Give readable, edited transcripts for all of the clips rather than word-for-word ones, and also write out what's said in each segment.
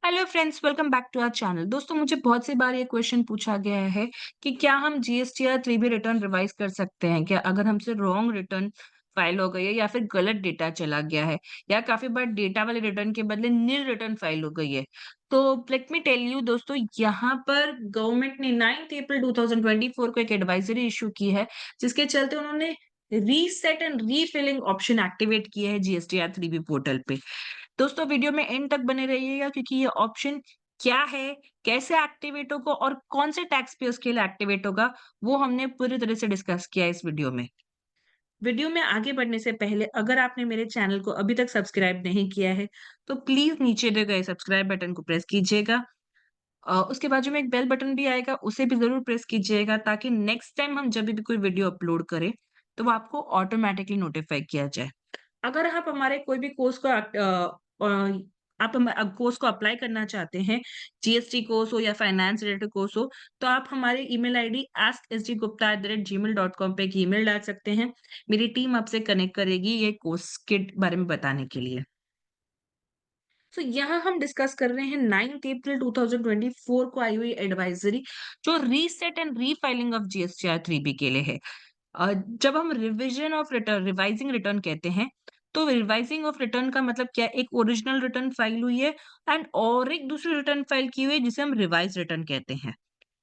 Hello friends, welcome back to our channel. दोस्तों, मुझे बहुत सी बार ये क्वेश्चन पूछा गया है कि क्या हम जीएसटी या 3B रिटर्न रिवाइज कर सकते हैं क्या, अगर हमसे रॉन्ग रिटर्न फाइल हो गई है या फिर गलत डेटा चला गया है, या काफी बार डेटा वाले रिटर्न के बदले नील रिटर्न फाइल हो गई है। तो लेट मी टेल यू दोस्तों, यहाँ पर गवर्नमेंट ने 9 अप्रैल 2024 को एक एडवाइजरी इशू की है, जिसके चलते उन्होंने reset and refilling option activate किए हैं जीएसटी या 3B पोर्टल पे। दोस्तों, वीडियो में एंड तक बने रहिएगा, क्योंकि ये ऑप्शन क्या है, कैसे एक्टिवेट होगा और कौन से टैक्स पेयर्स के लिए एक्टिवेट होगा, वो हमने पूरी तरह से डिस्कस किया है इस वीडियो में। वीडियो में आगे बढ़ने से पहले अगर आपने मेरे चैनल को अभी तक सब्सक्राइब नहीं किया है, तो प्लीज नीचे दिए गए सब्सक्राइब बटन को प्रेस कीजिएगा। उसके बाजू में एक बेल बटन भी आएगा, उसे भी जरूर प्रेस कीजिएगा, ताकि नेक्स्ट टाइम हम जब भी कोई वीडियो अपलोड करें, तो वो आपको ऑटोमेटिकली नोटिफाई किया जाए। अगर आप हमारे कोई भी कोर्स को आप कोर्स को अप्लाई करना चाहते हैं, जीएसटी कोर्स हो या फाइनेंस रिलेटेड कोर्स हो, तो आप हमारे ईमेल आईडी askSGgupta@gmail.com पे एक ईमेल डाल सकते हैं। मेरी टीम आपसे कनेक्ट करेगी ये कोर्स के बारे में बताने के लिए। तो यहाँ हम डिस्कस कर रहे हैं 9 अप्रैल 2024 को आई हुई एडवाइजरी, जो reset and refiling of GSTR 3B के लिए है। जब हम revision of return revising return कहते हैं, तो रिवाइजिंग ऑफ रिटर्न का मतलब क्या है? एक ओरिजिनल रिटर्न फाइल हुई है एंड और एक दूसरी रिटर्न फाइल की हुई है, जिसे हम रिवाइज रिटर्न कहते हैं।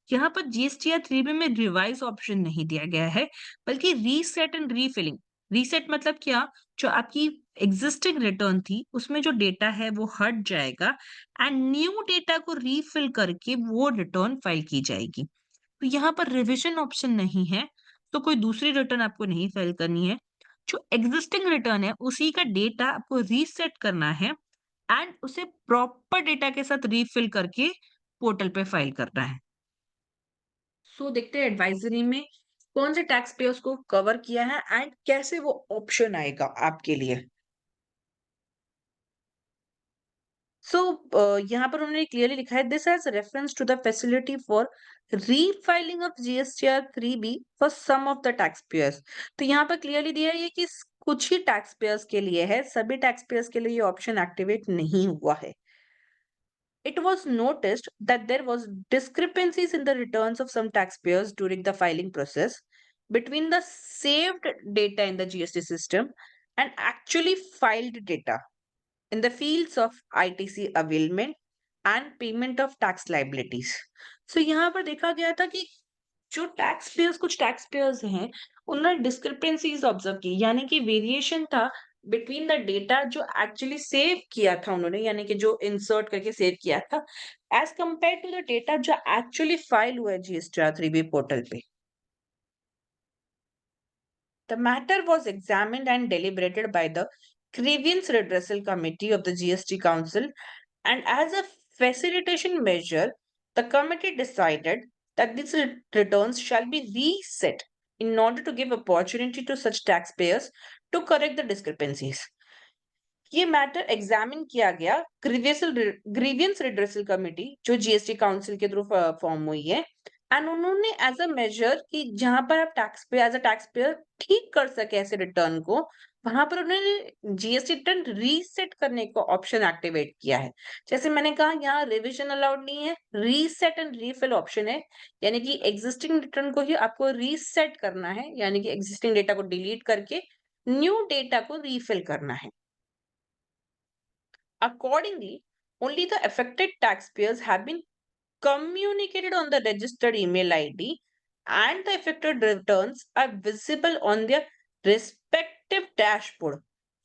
यहाँ पर जीएसटीआर 3B में रिवाइज ऑप्शन नहीं दिया गया है, बल्कि रीसेट एंड रीफिलिंग। रीसेट मतलब क्या? जो आपकी एग्जिस्टिंग रिटर्न थी, उसमें जो डेटा है वो हट जाएगा एंड न्यू डेटा को रीफिल करके वो रिटर्न फाइल की जाएगी। तो यहाँ पर रिविजन ऑप्शन नहीं है, तो कोई दूसरी रिटर्न आपको नहीं फाइल करनी है। जो एग्जिस्टिंग रिटर्न है, उसी का डेटा आपको रीसेट करना है एंड उसे प्रॉपर डेटा के साथ रीफिल करके पोर्टल पे फाइल करना है। सो देखते हैं एडवाइजरी में कौन से टैक्स पेयर्स को कवर किया है एंड कैसे वो ऑप्शन आएगा आपके लिए। सो यहाँ पर उन्होंने क्लियरली लिखा है, this has reference to the facility for refiling of GSTR 3B for some of the taxpayers. तो यहाँ पर क्लियरली दिया है ये कि कुछ ही टैक्स पेयर्स के लिए है, सभी टैक्स पेयर्स के लिए ये ऑप्शन एक्टिवेट नहीं हुआ है। It was noticed that there was discrepancies in the returns of some taxpayers during the filing process between the saved data in the GST system and actually filed data in the fields of ITC availment and payment of tax liabilities. So यहाँ पर देखा गया था कि जो tax payers कुछ tax payers हैं, उन्होंने डिस्क्रिपेंसीज ऑब्जर्व की, यानी कि वेरिएशन था बिटवीन द डेटा जो एक्चुअली सेव किया था उन्होंने, यानी कि जो इंसर्ट करके सेव किया था, as compare to the data जो एक्चुअली फाइल हुआ है जीएसटीआर 3B पोर्टल पे। The matter was examined and deliberated by the Grievance Redressal Committee of the GST Council, and as a facilitation measure, the committee decided that these returns shall be reset in order to give opportunity to such taxpayers to correct the discrepancies. ये matter examine किया गया grievance redressal committee, जो GST council के through form हुई है, and उन्होंने as a major कि जहां पर आप टैक्स पे एज अ टैक्स पेयर ठीक कर सके ऐसे रिटर्न को, वहां पर उन्होंने जीएसटी रिटर्न रीसेट करने का ऑप्शन एक्टिवेट किया है। जैसे मैंने कहा, यहाँ रिविजन अलाउड नहीं है, रीसेट एंड रीफिल ऑप्शन है, यानी कि एग्जिस्टिंग रिटर्न को ही आपको रीसेट करना है, यानी कि एग्जिस्टिंग डेटा को डिलीट करके न्यू डेटा को रीफिल करना है। Accordingly, only the affected taxpayers have been communicated on the registered email ID, and the affected returns are visible on their respective dashboard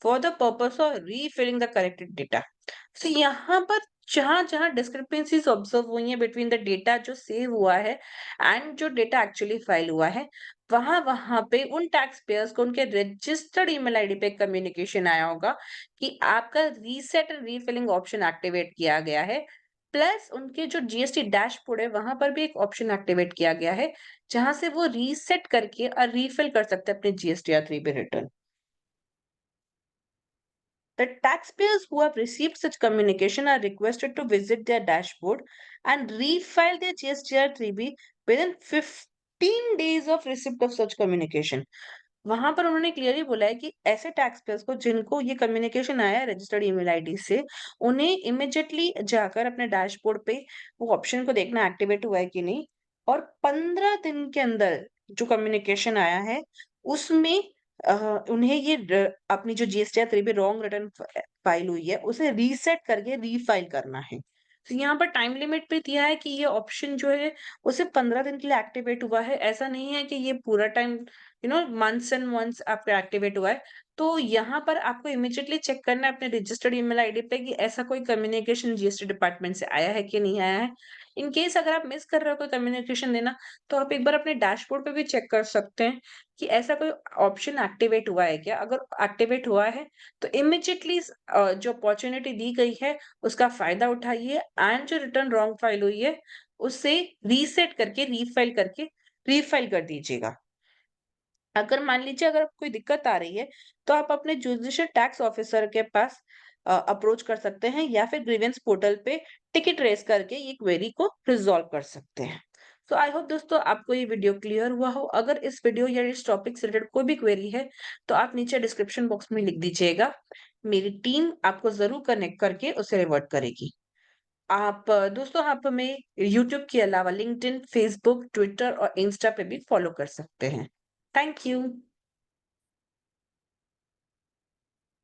for the purpose of refilling the corrected data. So यहाँ पर जहां जहां discrepancies observe हुई है between the data जो save हुआ है and जो डेटा एक्चुअली फाइल हुआ है, वहां वहां पे उन टैक्स पेयर्स को उनके रजिस्टर्ड ईमेल आईडी पे कम्युनिकेशन आया होगा कि आपका reset and refilling option activate किया गया है। प्लस उनके जो जीएसटी डैशबोर्ड है, वहां पर भी एक ऑप्शन एक्टिवेट किया गया है, जहां से वो रीसेट करके और रीफिल कर सकते हैं अपने जीएसटी या 3B return. The taxpayers who have received such communication are requested to visit their dashboard and refile their GSTR 3B within 15 days of receipt of such communication. वहाँ पर उन्होंने क्लियरली बोला है कि ऐसे टैक्स पेयर्स को जिनको ये कम्युनिकेशन आया है रजिस्टर्ड ईमेल आईडी से, उन्हें इमीडिएटली जाकर अपने डैशबोर्ड पे वो ऑप्शन को देखना एक्टिवेट हुआ है कि नहीं, और 15 दिन के अंदर जो कम्युनिकेशन आया है, उसमें अ, उन्हें ये अपनी जो जीएसटी या 3B रॉन्ग रिटर्न फाइल हुई है, उसे रीसेट करके रीफाइल करना है। तो यहाँ पर टाइम लिमिट भी दिया है कि ये ऑप्शन जो है, वो सिर्फ़ 15 दिन के लिए एक्टिवेट हुआ है। ऐसा नहीं है कि ये पूरा टाइम मंथ्स एंड मंथ्स आपका एक्टिवेट हुआ है। तो यहाँ पर आपको इमीडिएटली चेक करना है अपने रजिस्टर्ड ईमेल आईडी पे कि ऐसा कोई कम्युनिकेशन जीएसटी डिपार्टमेंट से आया है कि नहीं आया है। इन केस अगर आप मिस कर रहे हो कोई कम्युनिकेशन देना, तो आप एक बार अपने डैशबोर्ड पे भी चेक कर सकते हैं कि ऐसा कोई ऑप्शन एक्टिवेट हुआ है क्या? अगर एक्टिवेट हुआ है, तो इमीडिएटली जो अपॉर्च्युनिटी दी गई है, उसका फ़ायदा उठाइए एंड जो रिटर्न रॉन्ग फाइल हुई है, उसे रीसेट करके, रीफ़ाइल करके, रीफ़ाइल कर दीजिएगा। अगर मान लीजिए अगर कोई दिक्कत आ रही है, तो आप अपने जुडिशियल टैक्स ऑफिसर के पास अप्रोच कर सकते हैं या फिर ग्रीवेंस पोर्टल पे टिकट रेज़ करके ये क्वेरी को रिज़ॉल्व कर सकते हैं। सो आई होप दोस्तों आपको ये वीडियो क्लियर हुआ हो। अगर इस वीडियो या इस टॉपिक से रिलेटेड कोई भी क्वेरी है, तो आप नीचे डिस्क्रिप्शन बॉक्स में लिख दीजिएगा। मेरी टीम आपको ज़रूर कनेक्ट करके उसे रिवर्ट करेगी। दोस्तों आप हमें यूट्यूब के अलावा लिंक्डइन, फेसबुक, ट्विटर और इंस्टा पे भी फॉलो कर सकते हैं। Thank you.